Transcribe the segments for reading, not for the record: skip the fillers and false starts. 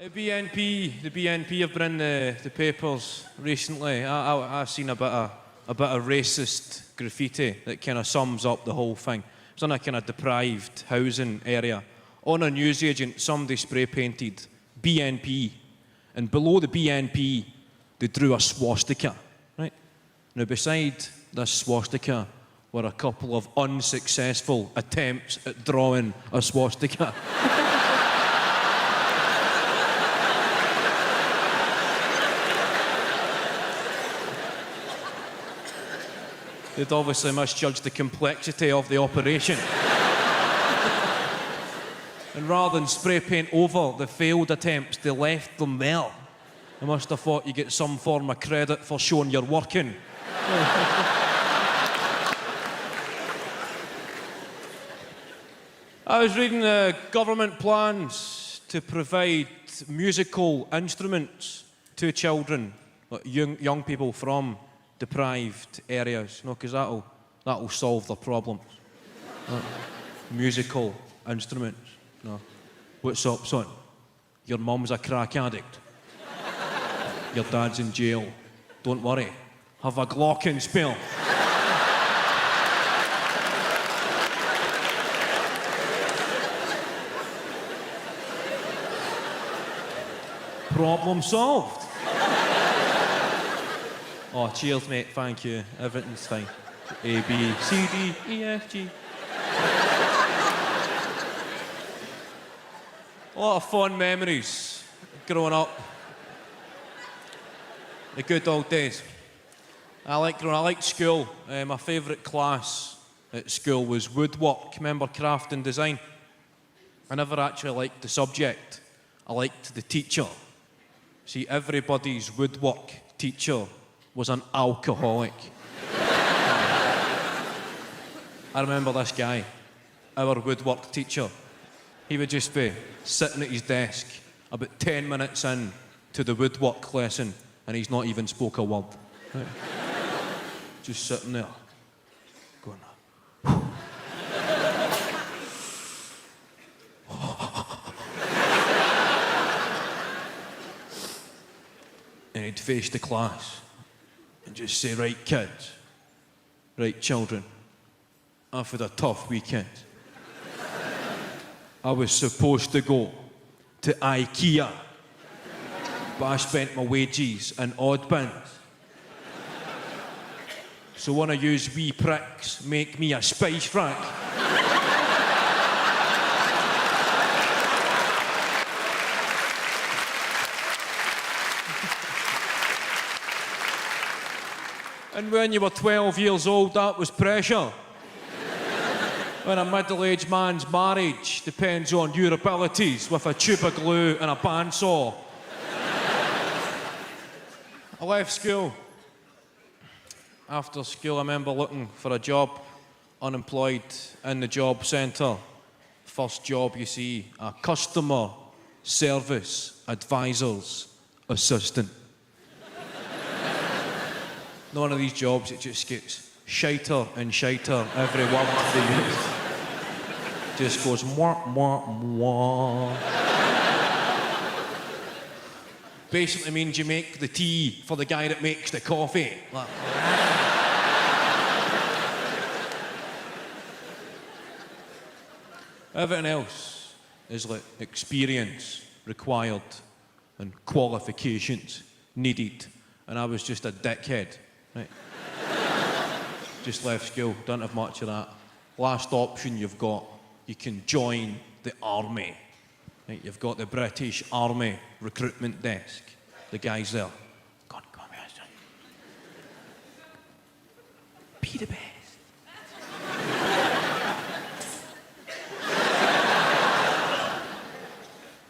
The BNP have been in the papers recently. I've seen a bit of racist graffiti that kind of sums up the whole thing. It's in a kind of deprived housing area. On a newsagent, somebody spray painted BNP, and below the BNP, they drew a swastika. Right? Now, beside this swastika were a couple of unsuccessful attempts at drawing a swastika. They'd obviously misjudged the complexity of the operation. And rather than spray paint over the failed attempts, they left them there. They must have thought you get some form of credit for showing you're working. I was reading the government plans to provide musical instruments to children, like young people from deprived areas, because that'll solve the problems. Musical instruments. No. What's up, son? Your mum's a crack addict. Your dad's in jail. Don't worry. Have a Glocken spell. Problem solved. Oh, cheers, mate. Thank you. Everything's fine. A, B, C, D, E, F, G. A lot of fond memories growing up. The good old days. I liked school. My favourite class at school was woodwork. Remember craft and design? I never actually liked the subject. I liked the teacher. See, everybody's woodwork teacher was an alcoholic. I remember this guy, our woodwork teacher. He would just be sitting at his desk about 10 minutes in to the woodwork lesson, and he's not even spoke a word. Right? Just sitting there, going, and he'd face the class and just say, right kids, right children, I've had a tough weekend. I was supposed to go to IKEA, but I spent my wages in odd bins. So one of yous wee pricks make me a spice rack. And when you were 12 years old, that was pressure. When a middle-aged man's marriage depends on your abilities with a tube of glue and a bandsaw. I left school. After school, I remember looking for a job, unemployed, in the job centre. First job, you see, a customer service advisor's assistant. One of these jobs, it just gets shiter and shiter every word they use. Just goes mwah, mwah, mwah. Basically means you make the tea for the guy that makes the coffee. Like, everything else is like experience required and qualifications needed. And I was just a dickhead. Right? Just left school, don't have much of that. Last option you've got, you can join the army. Right? You've got the British Army recruitment desk. The guy's there. Come here, son. Be the best.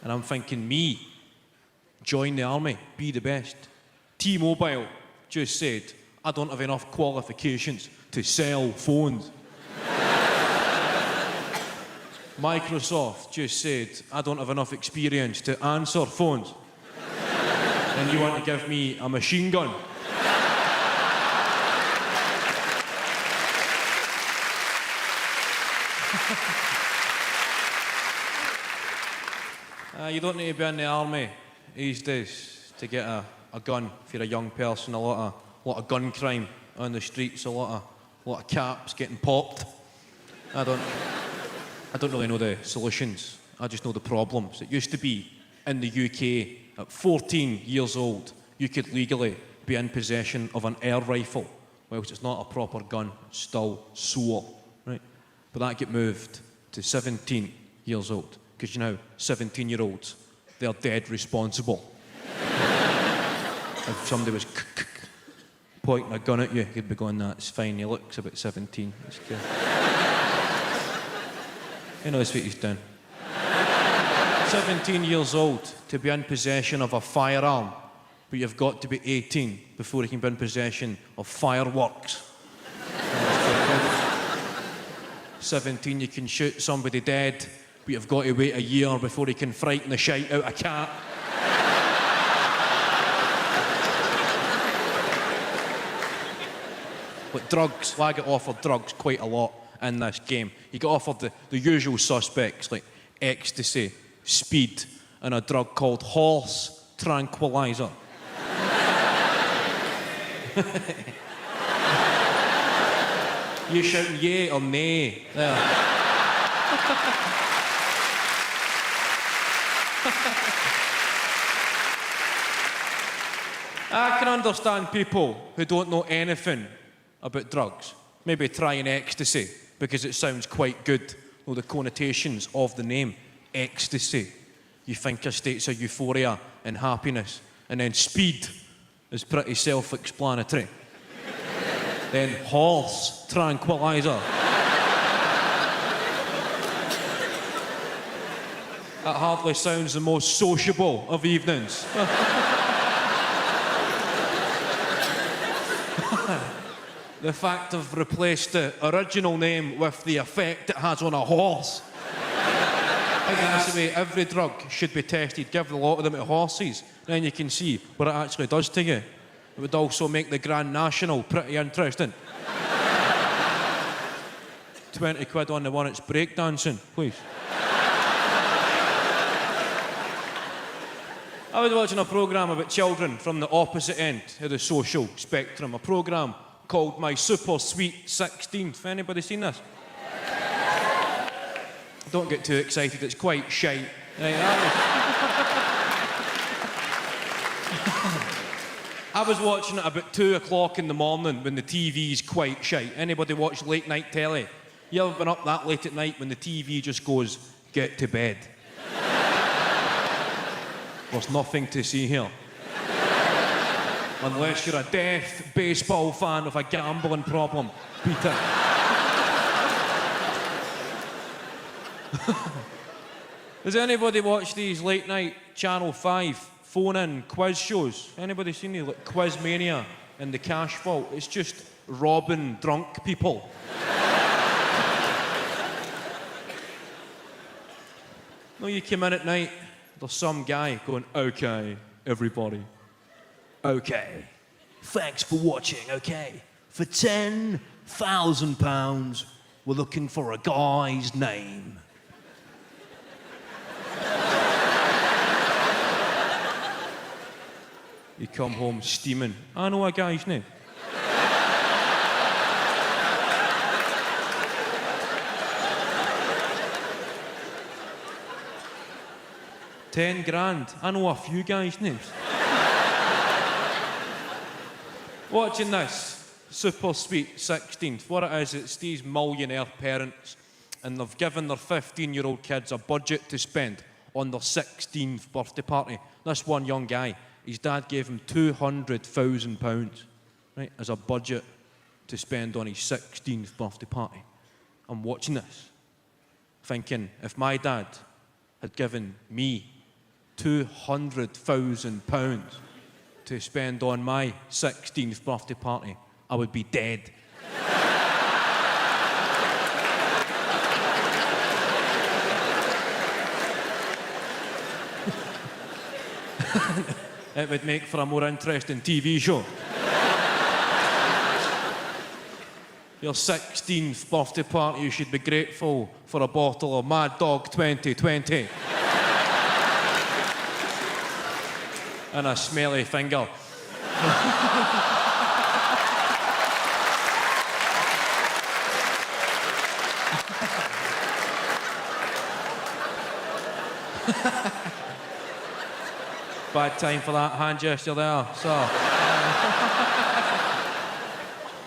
And I'm thinking, me, join the army, be the best. T-Mobile just said, I don't have enough qualifications to sell phones. Microsoft just said, I don't have enough experience to answer phones. And you want to give me a machine gun? You don't need to be in the army these days to get a gun if you're a young person. A lot of gun crime on the streets, a lot of caps getting popped. I don't really know the solutions. I just know the problems. It used to be in the UK, at 14 years old, you could legally be in possession of an air rifle. Whilst it's not a proper gun, it's still SWAT, right? But that get moved to 17 years old, because 17-year-olds, they're dead responsible. If somebody was pointing a gun at you, you'd be going, "That's fine, he looks about 17. It's good." He knows what he's done. 17 years old to be in possession of a firearm, but you've got to be 18 before you can be in possession of fireworks. 17, you can shoot somebody dead, but you've got to wait a year before you can frighten the shite out of a cat. But drugs, I get offered drugs quite a lot in this game. You get offered the usual suspects like ecstasy, speed, and a drug called horse tranquilizer. You shouting yay or nay? There. I can understand people who don't know anything about drugs. Maybe trying ecstasy because it sounds quite good. Well, the connotations of the name, ecstasy. You think of states of euphoria and happiness. And then speed is pretty self-explanatory. Then horse tranquilizer. That hardly sounds the most sociable of evenings. The fact they've replaced the original name with the effect it has on a horse. I think that's the way every drug should be tested. Give a lot of them to horses, then you can see what it actually does to you. It would also make the Grand National pretty interesting. 20 quid on the one that's breakdancing, please. I was watching a programme about children from the opposite end of the social spectrum. A programme called My Super Sweet 16th. Anybody seen this? Don't get too excited, it's quite shite. I was watching it about 2 o'clock in the morning when the TV's quite shite. Anybody watch late night telly? You ever been up that late at night when the TV just goes, "Get to bed"? There's nothing to see here. Unless you're a deaf baseball fan with a gambling problem, Peter. Does anybody watch these late night Channel 5 phone-in quiz shows? Anybody seen these, like Quizmania and The Cash Vault? It's just robbing drunk people. No, you come in at night, there's some guy going, "Okay, everybody. Okay, thanks for watching, okay? For £10,000, we're looking for a guy's name." You come home steaming. "I know a guy's name." £10,000. I know a few guys' names. Watching this Super Sweet 16th, what it is, it's these millionaire parents, and they've given their 15-year-old kids a budget to spend on their 16th birthday party. This one young guy, his dad gave him £200,000, right, as a budget to spend on his 16th birthday party. I'm watching this, thinking, if my dad had given me £200,000 to spend on my 16th birthday party, I would be dead. It would make for a more interesting TV show. Your 16th birthday party, you should be grateful for a bottle of Mad Dog 2020. and a smelly finger. Bad time for that hand gesture there. So.